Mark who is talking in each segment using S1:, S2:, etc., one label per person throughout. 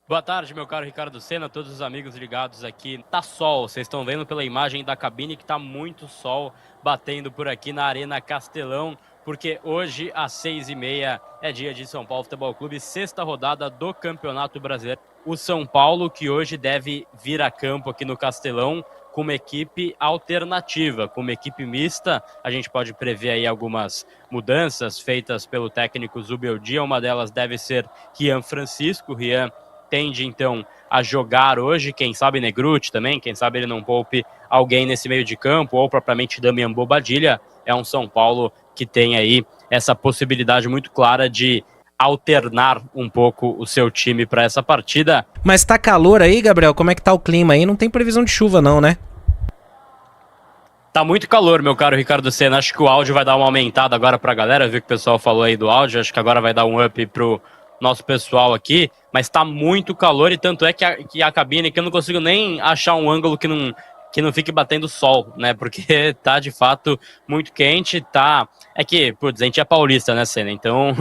S1: Boa tarde, meu caro Ricardo Senna, todos os amigos ligados aqui. Tá sol, vocês estão vendo pela imagem da cabine que tá muito sol batendo por aqui na Arena Castelão, porque hoje às 6h30 é dia de São Paulo Futebol Clube, sexta rodada do Campeonato Brasileiro. O São Paulo que hoje deve vir a campo aqui no Castelão com uma equipe alternativa, com uma equipe mista. A gente pode prever aí algumas mudanças feitas pelo técnico Zubeldia, uma delas deve ser Rian Francisco. Rian tende então a jogar hoje, quem sabe Negruti também, quem sabe ele não poupe alguém nesse meio de campo, ou propriamente Damian Bobadilla. É um São Paulo que tem aí essa possibilidade muito clara de alternar um pouco o seu time para essa partida.
S2: Mas tá calor aí, Gabriel? Como é que tá o clima aí? Não tem previsão de chuva não, né?
S1: Tá muito calor, meu caro Ricardo Senna. Acho que o áudio vai dar uma aumentada agora pra galera. Eu vi que o pessoal falou aí do áudio, acho que agora vai dar um up pro nosso pessoal aqui, mas tá muito calor, e tanto é que a cabine, que eu não consigo nem achar um ângulo que não fique batendo sol, né, porque tá de fato muito quente, tá, é que, putz, a gente é paulista, né, Senna, então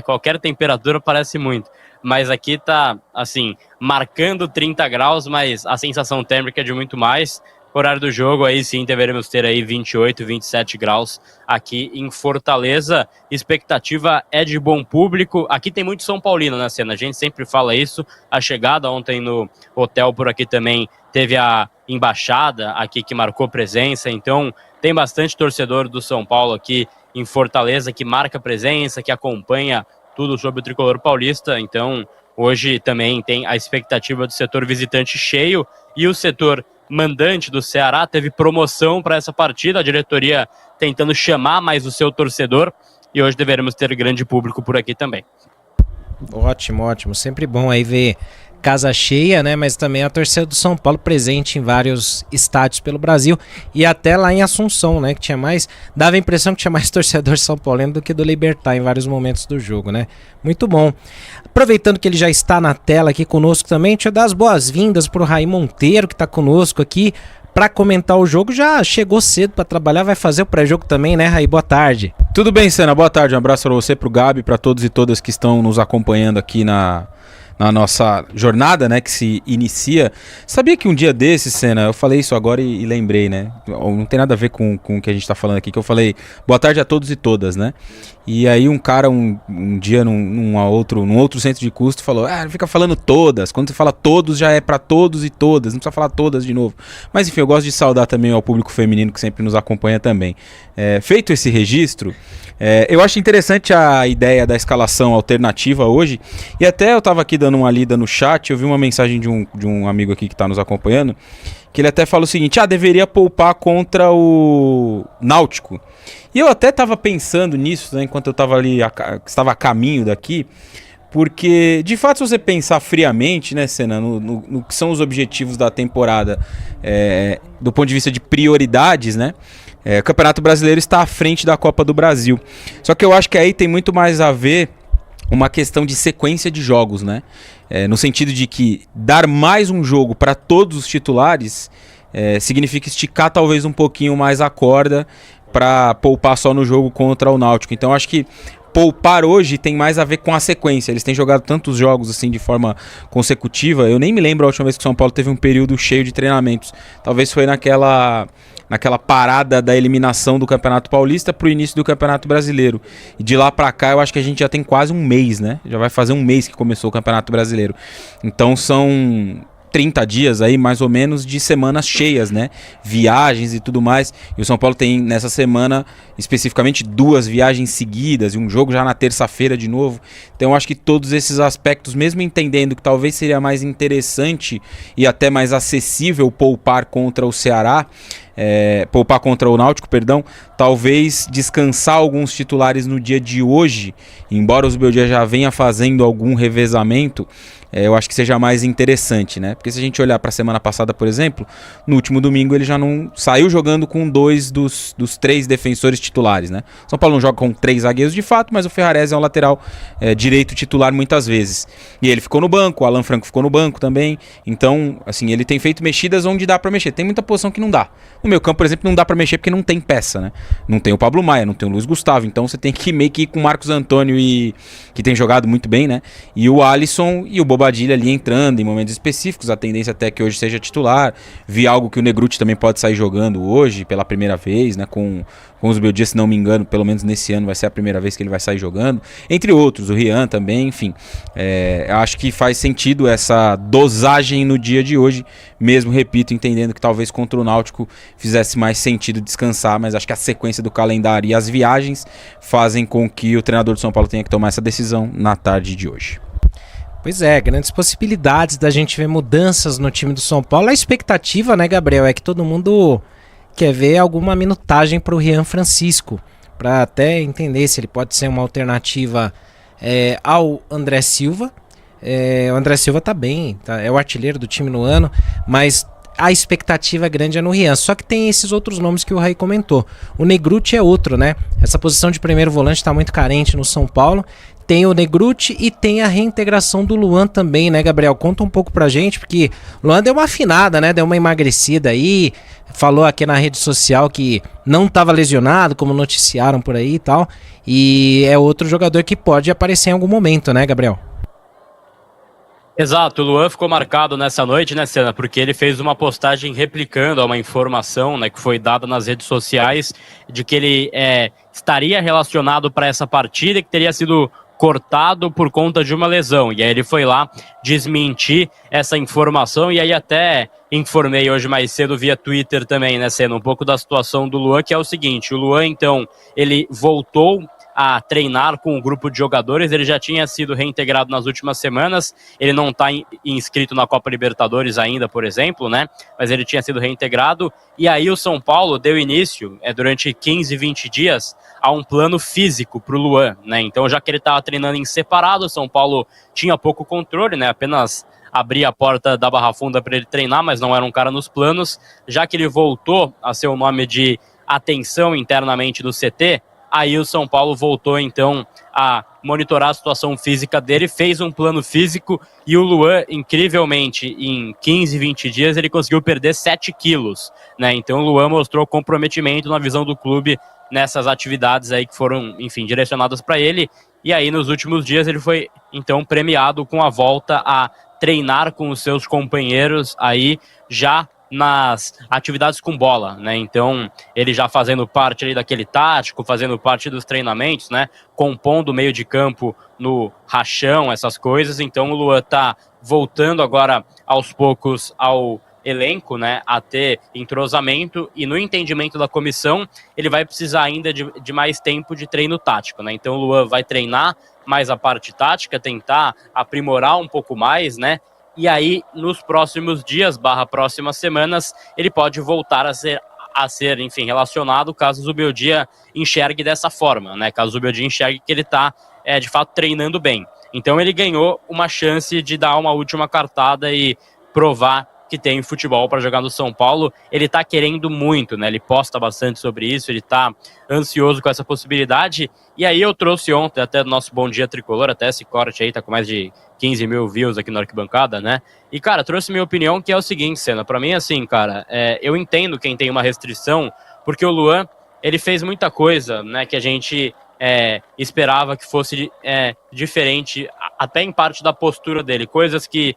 S1: qualquer temperatura parece muito, mas aqui tá, assim, marcando 30 graus, mas a sensação térmica é de muito mais. Horário do jogo, aí sim deveremos ter aí 28, 27 graus aqui em Fortaleza. Expectativa é de bom público. Aqui tem muito São Paulino na cena, a gente sempre fala isso. A chegada ontem no hotel por aqui também teve a embaixada aqui que marcou presença. Então tem bastante torcedor do São Paulo aqui em Fortaleza que marca presença, que acompanha tudo sobre o tricolor paulista. Então hoje também tem a expectativa do setor visitante cheio, e o setor mandante do Ceará teve promoção para essa partida, a diretoria tentando chamar mais o seu torcedor, e hoje deveremos ter grande público por aqui também.
S2: Ótimo, ótimo. Sempre bom aí ver casa cheia, né? Mas também a torcida do São Paulo presente em vários estádios pelo Brasil, e até lá em Assunção, né? Que tinha mais, dava a impressão que tinha mais torcedor São Paulino do que do Libertad em vários momentos do jogo, né? Muito bom. Aproveitando que ele já está na tela aqui conosco também, deixa eu dar as boas-vindas pro Raí Monteiro, que está conosco aqui para comentar o jogo. Já chegou cedo para trabalhar, vai fazer o pré-jogo também, né, Raí? Boa tarde.
S3: Tudo bem, Senna? Boa tarde. Um abraço para você, pro Gabi, para todos e todas que estão nos acompanhando aqui na nossa jornada, né, que se inicia. Sabia que um dia desses, Senna, eu falei isso agora e lembrei, né? Não tem nada a ver com o que a gente tá falando aqui, que eu falei boa tarde a todos e todas, né? E aí um cara um dia num outro centro de custo falou, fica falando todas, quando você fala todos já é pra todos e todas, não precisa falar todas de novo. Mas enfim, eu gosto de saudar também ao público feminino que sempre nos acompanha também. Feito esse registro, eu acho interessante a ideia da escalação alternativa hoje, e até eu tava aqui dando uma lida no chat, eu vi uma mensagem de um amigo aqui que tá nos acompanhando, que ele até fala o seguinte, deveria poupar contra o Náutico. E eu até tava pensando nisso, né, enquanto eu tava ali, estava a caminho daqui, porque, de fato, se você pensar friamente, né, Senna, no que são os objetivos da temporada, do ponto de vista de prioridades, né, o Campeonato Brasileiro está à frente da Copa do Brasil. Só que eu acho que aí tem muito mais a ver uma questão de sequência de jogos, né? No sentido de que dar mais um jogo para todos os titulares significa esticar talvez um pouquinho mais a corda para poupar só no jogo contra o Náutico. Então acho que poupar hoje tem mais a ver com a sequência. Eles têm jogado tantos jogos assim de forma consecutiva. Eu nem me lembro a última vez que o São Paulo teve um período cheio de treinamentos. Talvez foi naquela parada da eliminação do Campeonato Paulista para o início do Campeonato Brasileiro. E de lá para cá eu acho que a gente já tem quase um mês, né? Já vai fazer um mês que começou o Campeonato Brasileiro. Então são 30 dias aí, mais ou menos, de semanas cheias, né? Viagens e tudo mais. E o São Paulo tem, nessa semana, especificamente 2 viagens seguidas e um jogo já na terça-feira de novo. Então eu acho que todos esses aspectos, mesmo entendendo que talvez seria mais interessante e até mais acessível poupar contra o Ceará, poupar contra o Náutico, perdão, talvez descansar alguns titulares no dia de hoje, embora o Zubeldia já venha fazendo algum revezamento, eu acho que seja mais interessante, né? Porque se a gente olhar para a semana passada, por exemplo, no último domingo ele já não saiu jogando com 2 dos 3 defensores titulares, né? São Paulo não joga com 3 zagueiros de fato, mas o Ferrarese é um lateral direito titular muitas vezes. E ele ficou no banco, o Alan Franco ficou no banco também. Então, assim, ele tem feito mexidas onde dá para mexer. Tem muita posição que não dá. O meio campo, por exemplo, não dá pra mexer porque não tem peça, né? Não tem o Pablo Maia, não tem o Luiz Gustavo, então você tem que meio que ir com o Marcos Antônio, que tem jogado muito bem, né? E o Alisson e o Bobadilla ali entrando em momentos específicos, a tendência até que hoje seja titular. Vi algo que o Negruti também pode sair jogando hoje pela primeira vez, né? Com os Beldia, se não me engano, pelo menos nesse ano vai ser a primeira vez que ele vai sair jogando. Entre outros, o Rian também, enfim. Eu acho que faz sentido essa dosagem no dia de hoje, mesmo, repito, entendendo que talvez contra o Náutico fizesse mais sentido descansar, mas acho que a sequência do calendário e as viagens fazem com que o treinador do São Paulo tenha que tomar essa decisão na tarde de hoje.
S2: Pois é, grandes possibilidades da gente ver mudanças no time do São Paulo. A expectativa, né, Gabriel, é que todo mundo quer ver alguma minutagem para o Rian Francisco, para até entender se ele pode ser uma alternativa ao André Silva. O André Silva tá bem, é o artilheiro do time no ano, mas a expectativa grande é no Rian. Só que tem esses outros nomes que o Raí comentou. O Negruti é outro, né? Essa posição de primeiro volante está muito carente no São Paulo. Tem o Negruti e tem a reintegração do Luan também, né, Gabriel? Conta um pouco pra gente, porque o Luan deu uma afinada, né? Deu uma emagrecida aí, falou aqui na rede social que não estava lesionado, como noticiaram por aí e tal. E é outro jogador que pode aparecer em algum momento, né, Gabriel?
S1: Exato, o Luan ficou marcado nessa noite, né, Senna? Porque ele fez uma postagem replicando uma informação, né, que foi dada nas redes sociais de que ele estaria relacionado para essa partida e que teria sido cortado por conta de uma lesão. E aí ele foi lá desmentir essa informação e aí até informei hoje mais cedo via Twitter também, né, Senna? Um pouco da situação do Luan, que é o seguinte, o Luan, então, ele voltou a treinar com o grupo de jogadores, ele já tinha sido reintegrado nas últimas semanas, ele não está inscrito na Copa Libertadores ainda, por exemplo, né, mas ele tinha sido reintegrado, e aí o São Paulo deu início, durante 15, 20 dias, a um plano físico para o Luan, né, então já que ele estava treinando em separado, o São Paulo tinha pouco controle, né, apenas abrir a porta da Barra Funda para ele treinar, mas não era um cara nos planos, já que ele voltou a ser o nome de atenção internamente do CT, aí o São Paulo voltou então a monitorar a situação física dele, fez um plano físico e o Luan, incrivelmente, em 15, 20 dias, ele conseguiu perder 7 quilos, né? Então o Luan mostrou comprometimento na visão do clube nessas atividades aí que foram, enfim, direcionadas para ele. E aí nos últimos dias ele foi então premiado com a volta a treinar com os seus companheiros aí já nas atividades com bola, né? Então, ele já fazendo parte ali daquele tático, fazendo parte dos treinamentos, né? Compondo o meio de campo no rachão, essas coisas. Então, o Luan tá voltando agora aos poucos ao elenco, né? A ter entrosamento e no entendimento da comissão, ele vai precisar ainda de mais tempo de treino tático, né? Então, o Luan vai treinar mais a parte tática, tentar aprimorar um pouco mais, né? E aí, nos próximos dias, próximas semanas, ele pode voltar a ser, enfim, relacionado caso o Zubeldia enxergue dessa forma, né? Caso o Zubeldia enxergue que ele está, de fato, treinando bem. Então ele ganhou uma chance de dar uma última cartada e provar que tem futebol para jogar no São Paulo. Ele tá querendo muito, né? Ele posta bastante sobre isso, ele tá ansioso com essa possibilidade. E aí eu trouxe ontem, até do nosso Bom Dia Tricolor, até esse corte aí, tá com mais de 15 mil views aqui na arquibancada, né? E, cara, trouxe minha opinião, que é o seguinte, Senna, pra mim, assim, cara, eu entendo quem tem uma restrição, porque o Luan, ele fez muita coisa, né, que a gente esperava que fosse diferente, até em parte da postura dele, coisas que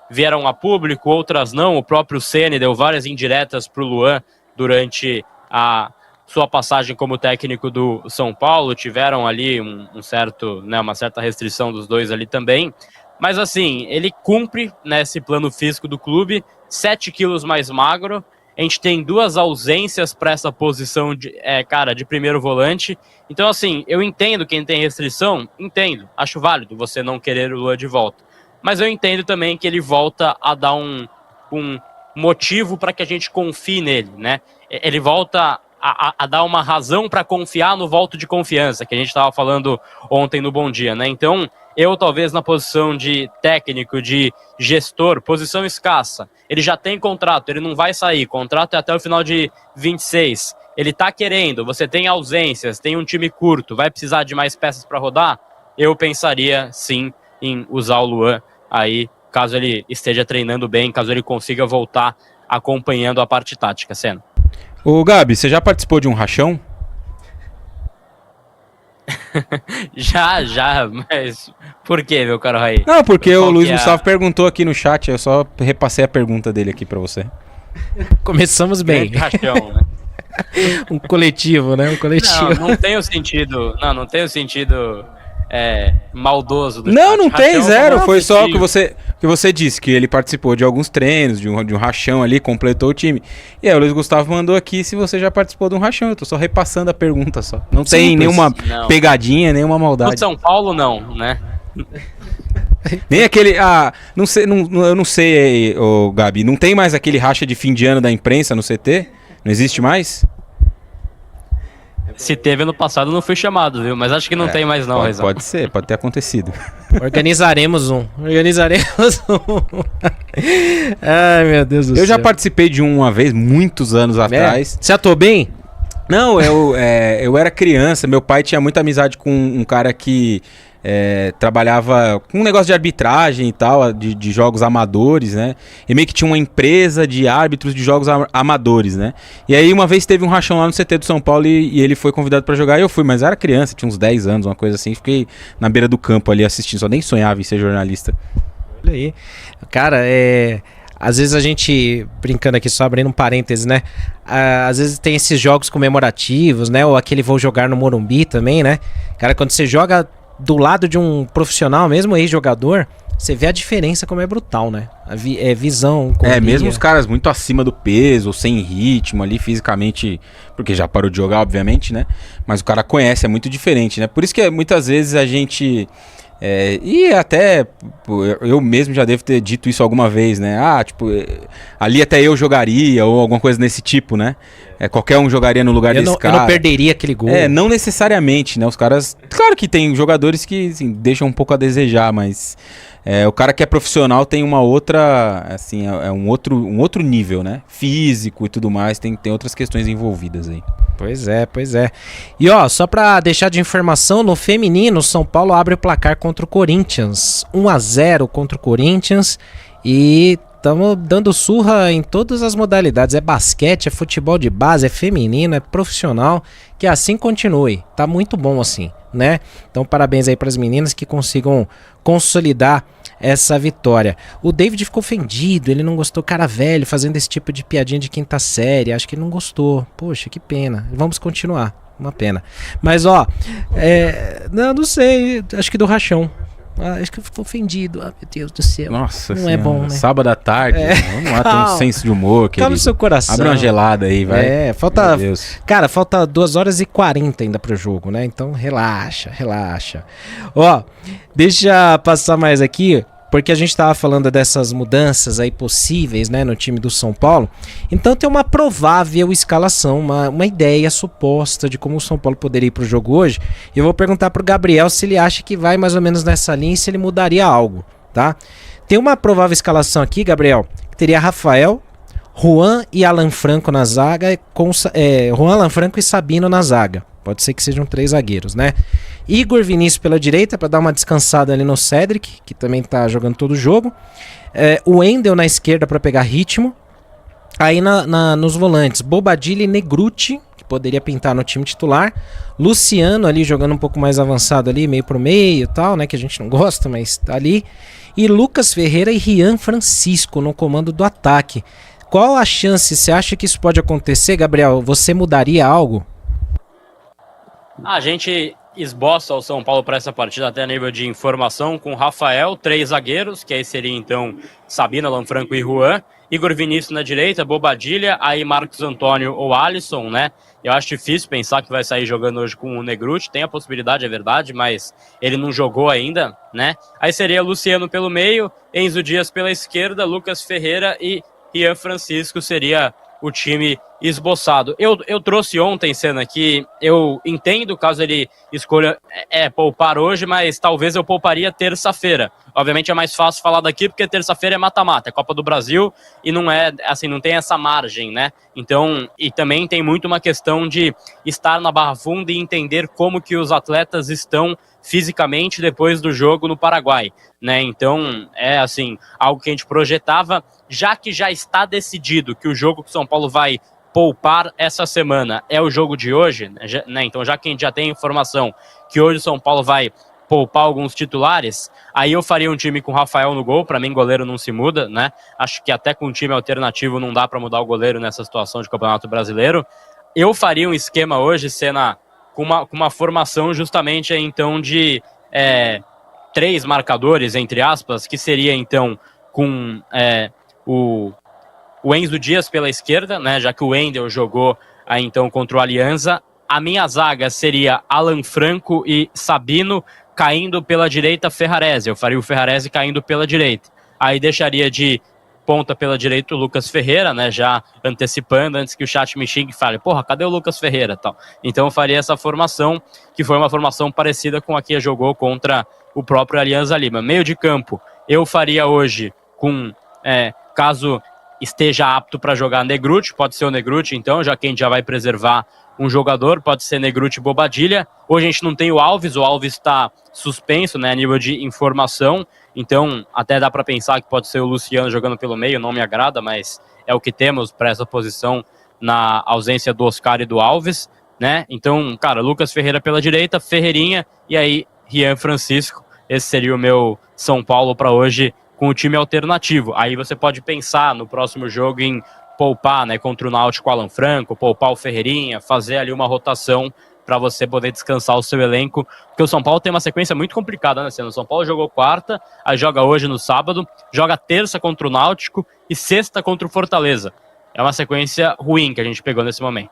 S1: vieram a público, outras não. O próprio Ceni deu várias indiretas pro Luan durante a sua passagem como técnico do São Paulo, tiveram ali uma certa restrição dos dois ali também, mas assim, ele cumpre nesse plano físico do clube, 7 quilos mais magro, a gente tem 2 ausências para essa posição de primeiro volante, então assim, eu entendo quem tem restrição, entendo, acho válido você não querer o Luan de volta, mas eu entendo também que ele volta a dar um motivo para que a gente confie nele, né? Ele volta a dar uma razão para confiar no voto de confiança, que a gente estava falando ontem no Bom Dia, né? Então, eu talvez na posição de técnico, de gestor, posição escassa, ele já tem contrato, ele não vai sair, contrato é até o final de 26, ele tá querendo, você tem ausências, tem um time curto, vai precisar de mais peças para rodar, eu pensaria sim em usar o Luan aí, caso ele esteja treinando bem, caso ele consiga voltar acompanhando a parte tática, Senna.
S3: Ô, Gabi, você já participou de um rachão?
S1: Já, mas por que, meu caro Raí?
S3: Não, porque
S1: Qual
S3: o Luiz
S1: que é
S3: Gustavo perguntou aqui no chat, eu só repassei a pergunta dele aqui pra você.
S2: Começamos bem.
S1: grande rachão, né?
S2: Um coletivo, né? Um coletivo.
S1: Não tem o sentido. Não tem o sentido maldoso do
S3: Não,
S1: chat.
S3: não tem,
S1: Rachão
S3: zero.
S1: como
S3: Foi só o
S1: objetivo.
S3: que você disse, que ele participou de alguns treinos, de um rachão ali, completou o time. E aí o Luiz Gustavo mandou aqui se você já participou de um rachão. Eu tô só repassando a pergunta só. Não tem
S2: Simples.
S3: nenhuma
S1: Não.
S3: pegadinha, nenhuma
S1: No
S3: maldade.
S1: São Paulo, não, né?
S3: Nem aquele. Ah, não sei, eu não sei, ô, Gabi. Não tem mais aquele racha de fim de ano da imprensa no CT? Não existe mais?
S1: Se teve ano passado, não fui chamado, viu? Mas acho que não tem mais, não, Raizão.
S3: Pode ser, pode ter acontecido.
S2: Organizaremos um. Ai, meu Deus do céu.
S3: Eu já participei de uma vez, muitos anos atrás.
S2: Você atuou bem?
S3: Não, eu era criança, meu pai tinha muita amizade com um cara que trabalhava com um negócio de arbitragem e tal, de jogos amadores, né? E meio que tinha uma empresa de árbitros de jogos amadores, né? E aí uma vez teve um rachão lá no CT do São Paulo e ele foi convidado pra jogar e eu fui, mas eu era criança, tinha uns 10 anos, uma coisa assim, fiquei na beira do campo ali assistindo, só nem sonhava em ser jornalista.
S2: Olha aí. Cara, às vezes a gente, brincando aqui, só abrindo um parêntese, né? Às vezes tem esses jogos comemorativos, né? Ou aquele vou jogar no Morumbi também, né? Cara, quando você joga do lado de um profissional, mesmo ex-jogador, você vê a diferença como é brutal, né? Visão, correria.
S3: Mesmo os caras muito acima do peso, sem ritmo ali fisicamente, porque já parou de jogar, obviamente, né? Mas o cara conhece, é muito diferente, né? Por isso que muitas vezes a gente... e até eu mesmo já devo ter dito isso alguma vez, né? Ali até eu jogaria, ou alguma coisa desse tipo, né? Qualquer um jogaria no lugar desse cara.
S2: Eu não perderia aquele gol.
S3: Não necessariamente, né? Os caros. Claro que tem jogadores que assim, deixam um pouco a desejar, mas o cara que é profissional tem uma outra. Assim, um outro nível, né? Físico e tudo mais, tem outras questões envolvidas aí.
S2: Pois é. E ó, só pra deixar de informação, no feminino, São Paulo abre o placar contra o Corinthians. 1-0 contra o Corinthians. E estamos dando surra em todas as modalidades. É basquete, é futebol de base, é feminino, é profissional. Que assim continue. Tá muito bom assim, né? Então parabéns aí pras meninas que consigam consolidar essa vitória. O David ficou ofendido, ele não gostou, cara velho, fazendo esse tipo de piadinha de quinta série, acho que ele não gostou. Poxa, que pena. Vamos continuar, uma pena. Mas ó, não sei, acho que do rachão. Acho que eu fico ofendido, meu Deus do céu.
S3: Nossa
S2: não
S3: senhora,
S2: é bom, né?
S3: Sábado à tarde, vamos lá, tem um senso de humor, querido.
S2: Calma o seu coração.
S3: Abre uma gelada aí, vai.
S2: Falta... Cara, falta 2h40 ainda pro jogo, né? Então relaxa. Ó, deixa passar mais aqui, porque a gente tava falando dessas mudanças aí possíveis, né, no time do São Paulo. Então tem uma provável escalação, uma ideia suposta de como o São Paulo poderia ir pro jogo hoje. E eu vou perguntar pro Gabriel se ele acha que vai mais ou menos nessa linha e se ele mudaria algo, tá? Tem uma provável escalação aqui, Gabriel, que teria Rafael, Juan e Alan Franco na zaga, Juan, Alan Franco e Sabino na zaga. Pode ser que sejam 3 zagueiros, né? Igor Vinícius pela direita para dar uma descansada ali no Cedric, que também tá jogando todo o jogo. O Wendel na esquerda para pegar ritmo. Aí nos volantes, Bobadilla e Negruti, que poderia pintar no time titular. Luciano ali jogando um pouco mais avançado ali, meio pro meio e tal, né? Que a gente não gosta, mas tá ali. E Lucas Ferreira e Rian Francisco no comando do ataque. Qual a chance? Você acha que isso pode acontecer, Gabriel? Você mudaria algo?
S1: A gente esboça o São Paulo para essa partida até a nível de informação com Rafael, 3 zagueiros, que aí seria então Sabino, Alan Franco e Juan, Igor Vinícius na direita, Bobadilla, aí Marcos Antônio ou Alisson, né? Eu acho difícil pensar que vai sair jogando hoje com o Negruti, tem a possibilidade, é verdade, mas ele não jogou ainda, né? Aí seria Luciano pelo meio, Enzo Dias pela esquerda, Lucas Ferreira e Rian Francisco seria o time esboçado. Eu trouxe ontem, Senna, que eu entendo caso ele escolha poupar hoje, mas talvez eu pouparia terça-feira. Obviamente é mais fácil falar daqui, porque terça-feira é mata-mata, é Copa do Brasil, e não é, assim, não tem essa margem, né? Então, e também tem muito uma questão de estar na Barra Funda e entender como que os atletas estão fisicamente depois do jogo no Paraguai, né? Então, é assim, algo que a gente projetava, já que já está decidido que o jogo que o São Paulo vai poupar essa semana é o jogo de hoje, né? Então já que a gente já tem informação que hoje o São Paulo vai poupar alguns titulares, aí eu faria um time com o Rafael no gol. Para mim, goleiro não se muda, né? Acho que até com um time alternativo não dá para mudar o goleiro nessa situação de Campeonato Brasileiro. Eu faria um esquema hoje, Senna, com uma formação justamente então de 3 marcadores, entre aspas, que seria então com o Enzo Dias pela esquerda, né? Já que o Wendel jogou aí então contra o Alianza. A minha zaga seria Alan Franco e Sabino, caindo pela direita Ferrarese. Eu faria o Ferrarese caindo pela direita. Aí deixaria de ponta pela direita o Lucas Ferreira, né? Já antecipando, antes que o chat me xingue e fale, porra, cadê o Lucas Ferreira? Tal. Então eu faria essa formação, que foi uma formação parecida com a que jogou contra o próprio Alianza Lima. Meio de campo, eu faria hoje com, caso esteja apto para jogar, Negruti, pode ser o Negruti, então, já que a gente já vai preservar um jogador, pode ser Negruti e Bobadilha. Hoje a gente não tem o Alves está suspenso, né, a nível de informação, então até dá para pensar que pode ser o Luciano jogando pelo meio, não me agrada, mas é o que temos para essa posição na ausência do Oscar e do Alves, né? Então, cara, Lucas Ferreira pela direita, Ferreirinha e aí Rian Francisco. Esse seria o meu São Paulo para hoje, com o time alternativo. Aí você pode pensar no próximo jogo em poupar, né, contra o Náutico, Alan Franco, poupar o Ferreirinha, fazer ali uma rotação para você poder descansar o seu elenco, porque o São Paulo tem uma sequência muito complicada, né? O São Paulo jogou quarta, aí joga hoje no sábado, joga terça contra o Náutico e sexta contra o Fortaleza. É uma sequência ruim que a gente pegou nesse momento.